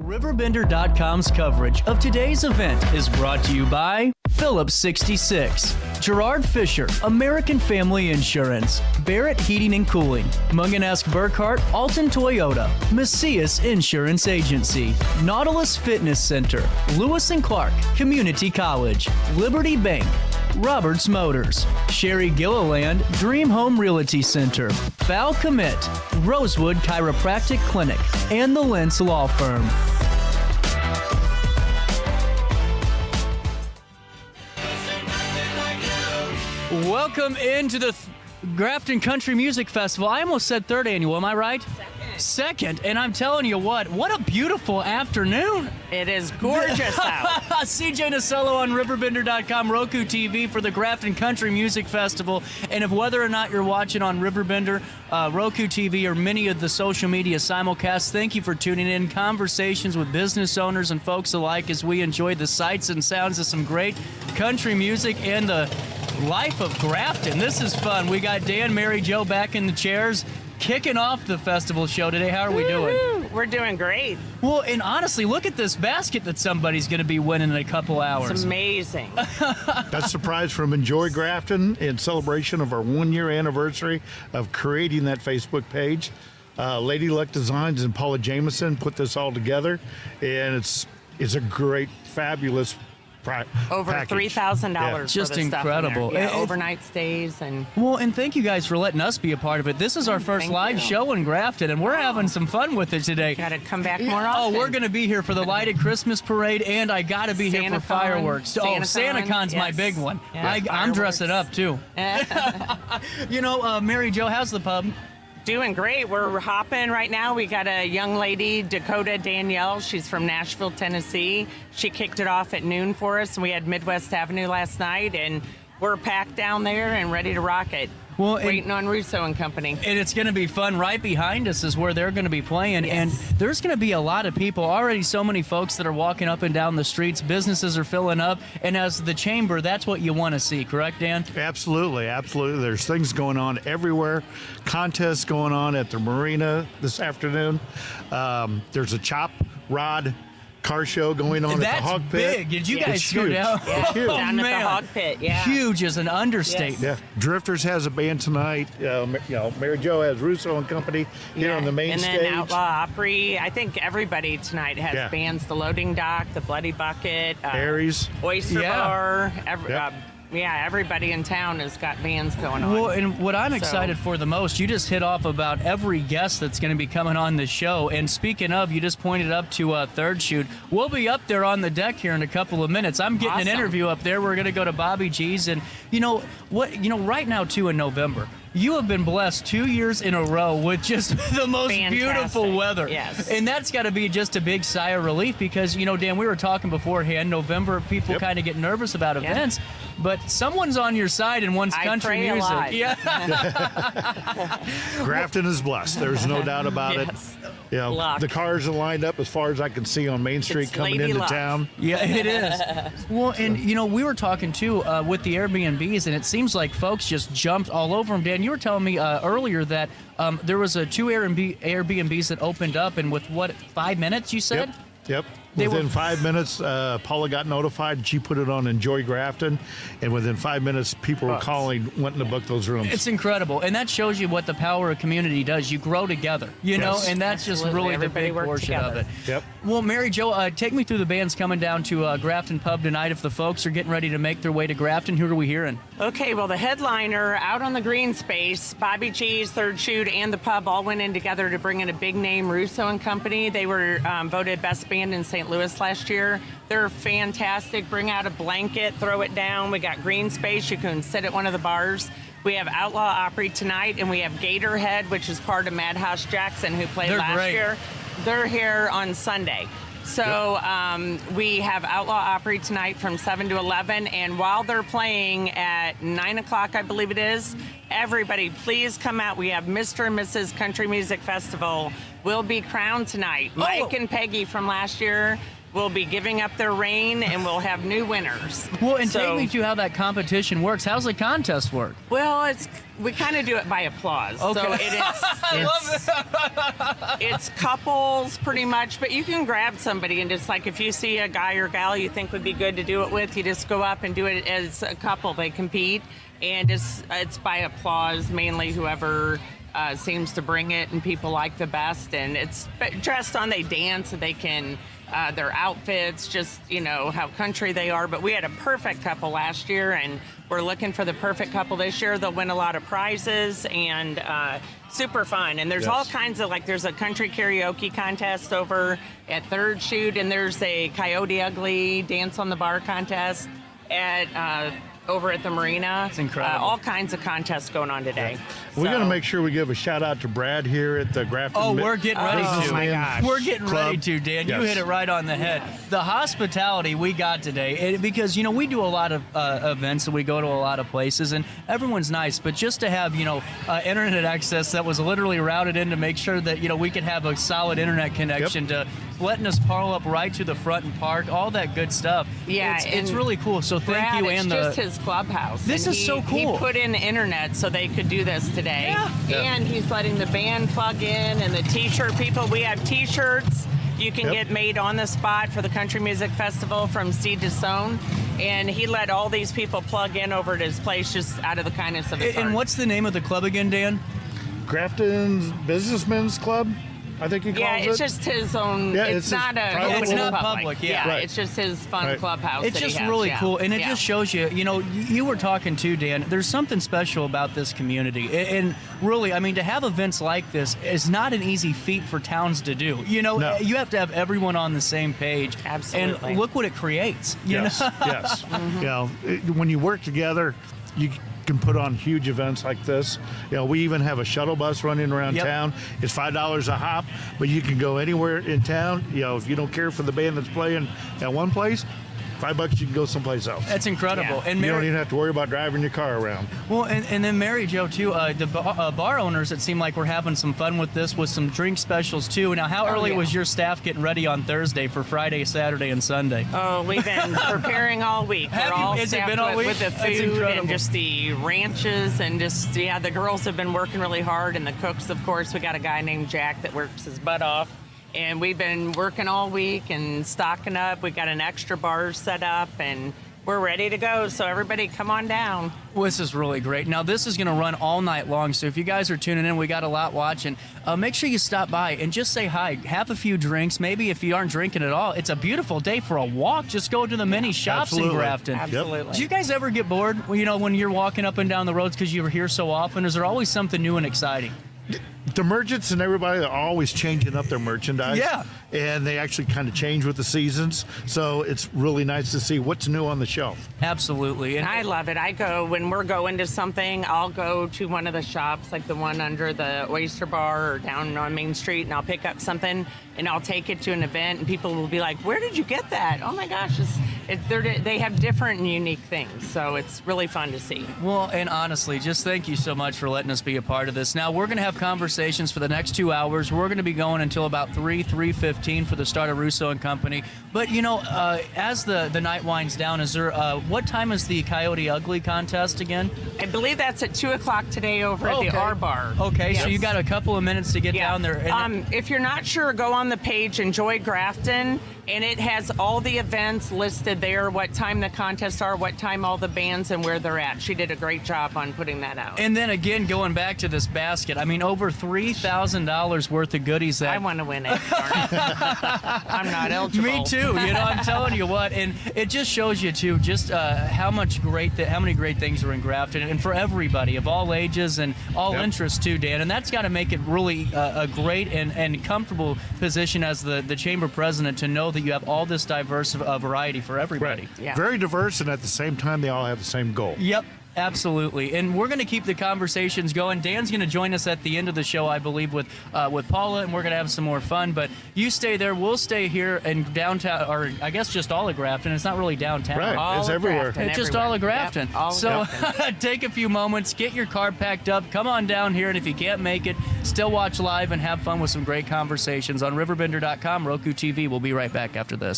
RiverBender.com's coverage of today's event is brought to you by Phillips 66, Gerard Fisher, American Family Insurance, Barrett Heating and Cooling, Munganesk Burkhart, Alton Toyota, Macias Insurance Agency, Nautilus Fitness Center, Lewis and Clark Community College, Liberty Bank, Roberts Motors, Sherry Gilliland Dream Home Realty Center, Val Commit, Rosewood Chiropractic Clinic, and the Lentz Law Firm. Welcome into the Grafton Country Music Festival. I almost said third annual, am I right? Second, and I'm telling you what a beautiful afternoon. It is gorgeous out. CJ Nasello on RiverBender.com, Roku TV for the Grafton Country Music Festival. And if whether or not you're watching on RiverBender, Roku TV, or many of the social media simulcasts, thank you for tuning in. Conversations with business owners and folks alike as we enjoy the sights and sounds of some great country music and the life of Grafton. This is fun. We got Dan, Mary Jo back in the chairs, kicking off the festival show today. How are we doing? We're doing great. Well, and honestly, look at this basket that somebody's going to be winning in a couple hours. It's amazing. That's the prize from Enjoy Grafton in celebration of our 1-year anniversary of creating that Facebook page. Lady Luck Designs and Paula Jameson put this all together, and it's a great, fabulous over $3,000 Just for the incredible. Stuff in there. Yeah, overnight stays and thank you guys for letting us be a part of it. This is our first live show in Grafton, and we're having some fun with it today. Got to come back more often. Oh, we're going to be here for the lighted Christmas parade, and I got to be here for fireworks. SantaCon's my big one. Yeah, I'm dressing up too. Mary Jo, how's the pub? Doing great. We're hopping right now. We got a young lady, Dakota Danielle. She's from Nashville, Tennessee. She kicked it off at noon for us, and we had Midwest Avenue last night, and we're packed down there and ready to rock it. Well, waiting on Russo and Company. And it's going to be fun. Right behind us is where they're going to be playing. Yes. And there's going to be a lot of people. Already so many folks that are walking up and down the streets. Businesses are filling up. And as the chamber, that's what you want to see. Correct, Dan? Absolutely, absolutely. There's things going on everywhere. Contests going on at the marina this afternoon. There's a chop rod car show going on at the Hog Pit. That's big. Did you guys go down? Yeah, oh, down man. at the Hog Pit, yeah. Huge is an understatement. Yeah. Drifters has a band tonight. Mary Jo has Russo and Company here on the main stage. And then Outlaw Opry. I think everybody tonight has bands. The Loading Dock, the Bloody Bucket, Aries, Oyster Bar. Everybody in town has got bands going on. Well, and what I'm excited for the most, you just hit off about every guest that's going to be coming on the show. And speaking of, you just pointed up to Third Shoot. We'll be up there on the deck here in a couple of minutes. I'm getting an interview up there. We're going to go to Bobby G's. And right now, too, in November, you have been blessed 2 years in a row with just the most beautiful weather. Yes. And that's got to be just a big sigh of relief because, Dan, we were talking beforehand, November, people kind of get nervous about events, but someone's on your side and wants country music. A lot. Yeah. Grafton is blessed. There's no doubt about it. The cars are lined up as far as I can see on Main Street coming into town. Yeah, it is. Well, and, we were talking, too, with the Airbnbs, and it seems like folks just jumped all over them. Dan, you were telling me earlier that there was 2 Airbnbs that opened up, and with 5 minutes, you said? Yep. Within 5 minutes, Paula got notified. She put it on Enjoy Grafton, and within 5 minutes, people were calling, wanting to book those rooms. It's incredible, and that shows you what the power of community does. You grow together, know, and that's just really the big portion of it. Yep. Well, Mary Jo, take me through the bands coming down to Grafton Pub tonight. If the folks are getting ready to make their way to Grafton, who are we hearing? Okay, well, the headliner out on the green space, Bobby G's, Third Shoot, and the pub all went in together to bring in a big name, Russo and Company. They were voted best band in St. Louis last year. They're fantastic. Bring out a blanket, throw it down. We got green space. You can sit at one of the bars. We have Outlaw Opry tonight, and we have Gatorhead, which is part of Madhouse Jackson, who played last year. They're here on Sunday. So we have Outlaw Opry tonight from 7 to 11, and while they're playing at 9 o'clock, I believe it is, everybody, please come out. We have Mr. and Mrs. Country Music Festival will be crowned tonight. Mike and Peggy from last year will be giving up their reign, and we'll have new winners. Well, and take me to how that competition works. How's the contest work? Well, we kind of do it by applause. Okay. So it's couples pretty much, but you can grab somebody and just like if you see a guy or gal you think would be good to do it with, you just go up and do it as a couple. They compete, and it's by applause, mainly whoever seems to bring it and people like the best. And it's dressed on, they dance, and they can their outfits, just how country they are. But we had a perfect couple last year, and we're looking for the perfect couple this year. They'll win a lot of prizes, and super fun. And there's all kinds of, there's a country karaoke contest over at Third Shoot, and there's a Coyote Ugly dance on the bar contest at over at the marina. It's incredible. All kinds of contests going on today. We're going to make sure we give a shout out to Brad here at the Grafton. We're getting ready to. Oh my gosh. We're getting Club. ready to, Dan. You Yes. hit it right on the head. The hospitality we got today, because we do a lot of events and we go to a lot of places, and everyone's nice. But just to have internet access that was literally routed in to make sure that we could have a solid internet connection, to letting us park up right to the front and park, all that good stuff. Yeah, it's really cool. So thank Brad, you. it's And just his clubhouse. This and is so cool. He put in internet so they could do this today. Yeah. And he's letting the band plug in, and the t-shirt people. We have t-shirts you can get made on the spot for the Country Music Festival from Seed to Sown. And he let all these people plug in over at his place just out of the kindness of his heart. And what's the name of the club again, Dan? Grafton's Businessmen's Club, I think he calls it. Yeah, it's just his own. Yeah, it's not a. private It's not public, yeah. Right. It's just his fun clubhouse. It's that he just has, really yeah. cool, and it Yeah. just shows you, you were talking too, Dan, there's something special about this community. And really, to have events like this is not an easy feat for towns to do. No. You have to have everyone on the same page. Absolutely. And look what it creates. Yes. When you work together, you can put on huge events like this. We even have a shuttle bus running around town. It's $5 a hop, but you can go anywhere in town. If you don't care for the band that's playing at one place, $5 you can go someplace else. That's incredible. Yeah. And You don't Mary, even have to worry about driving your car around. well, and then Mary Jo too. The bar owners, it seemed like we're having some fun with this, with some drink specials too. Now, how early yeah. was your staff getting ready on Thursday for Friday, Saturday, and Sunday? Oh, we've been preparing all week. Have We're you? all Has it staffed been all week? with the That's food incredible. and just the ranches and just, the girls have been working really hard, and the cooks, of course. We got a guy named Jack that works his butt off. And we've been working all week and stocking up. We got an extra bar set up, and we're ready to go. So everybody come on down. Well, this is really great. Now, this is going to run all night long, so if you guys are tuning in, we got a lot watching. Make sure you stop by and just say hi. Have a few drinks. Maybe if you aren't drinking at all, it's a beautiful day for a walk. Just go to the many shops in Absolutely. Grafton. Absolutely. Do you guys ever get bored, when you're walking up and down the roads because you're here so often? Is there always something new and exciting? The merchants and everybody are always changing up their merchandise. Yeah. And they actually kind of change with the seasons. So it's really nice to see what's new on the shelf. Absolutely. And I love it. When we're going to something, I'll go to one of the shops, like the one under the Oyster Bar or down on Main Street, and I'll pick up something and I'll take it to an event, and people will be like, "Where did you get that?" Oh my gosh, they have different and unique things, so it's really fun to see. Well, and honestly, just thank you so much for letting us be a part of this. Now, we're going to have conversations for the next 2 hours. We're going to be going until about 3:15 for the start of Russo and Company. But, as the night winds down, is there, what time is the Coyote Ugly contest again? I believe that's at 2 o'clock today over at the R Bar. Okay, so Yes. you got a couple of minutes to get down there. And If you're not sure, go on the page Enjoy Grafton, and it has all the events listed there, what time the contests are, what time all the bands, and where they're at. She did a great job on putting that out. And then again, going back to this basket, over $3,000 worth of goodies that I want to win it. Darn it. I'm not eligible. Me too. I'm telling you what, and it just shows you too just how many great things are in Grafton, and for everybody of all ages and all interests too, Dan. And that's got to make it really a great and comfortable position as the chamber president to know that you have all this diverse variety for everybody. Yeah. Very diverse, and at the same time, they all have the same goal. Yep. Absolutely, and we're going to keep the conversations going. Dan's going to join us at the end of the show, I believe, with Paula, and we're going to have some more fun. But you stay there. We'll stay here in downtown, or I guess just all of Grafton. It's not really downtown. Right. All It's of everywhere. Grafton, It's just everywhere. all of Grafton. Yep, all of So Grafton. take a few moments, get your car packed up, come on down here, and if you can't make it, still watch live and have fun with some great conversations on RiverBender.com, Roku TV. We'll be right back after this.